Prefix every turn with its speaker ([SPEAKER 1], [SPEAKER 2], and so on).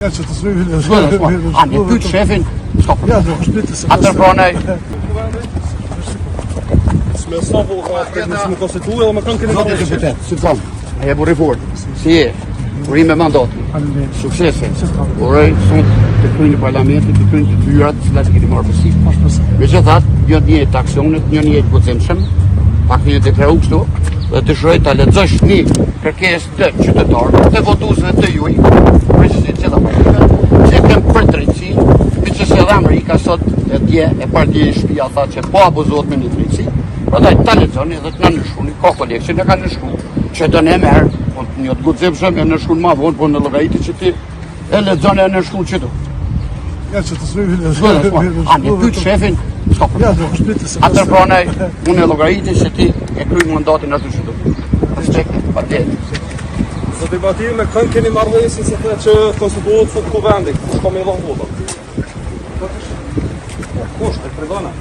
[SPEAKER 1] Ja që të smimi
[SPEAKER 2] A një pyet shefin, s'ka problem.
[SPEAKER 1] Ja, do shpitë se
[SPEAKER 2] Atër pranaj.
[SPEAKER 3] S'me sapo ka me konstitue dhe me kanë keni
[SPEAKER 2] Zotë deputet, si të thamë, e bu reform, si e, urime mandatin, suksese, uroj sunt të kryjnë në parlamentit, të kryjnë të tyrat, cilat keni marrë pësi. Me që thatë, një njët aksionet, një njët pëzimshëm, pak një deklaru kështu, dhe të shroj të lexosh një kërkes të qytetarë, të votuzve të juj, preqësit që da partive, që kem për drejtësi, për që se dhe Amerika sot e dje e partije i shpia tha që po abuzohet me një drejtësi, prandaj ta lexoni dhe të na nëshkruni, ka kolegë që ne ka nëshkru, që të ne merë, po një të gudzimshëm e nëshkrun ma vonë, po në llogaritë që ti e lexoni e nëshkrun që du.
[SPEAKER 1] Ja që të smimi
[SPEAKER 2] A një pyet shefin, s'ka problem.
[SPEAKER 1] Ja, do shpitë se
[SPEAKER 2] Atër pranaj, unë e llogaritë që ti e kryj mandatin aty që du. Respekt, patjetër.
[SPEAKER 3] Do debatim me kanë keni marrëveshje se thotë që konstituohet fut kuvendi, s'ka me dhënë vota.
[SPEAKER 2] Kush të predona?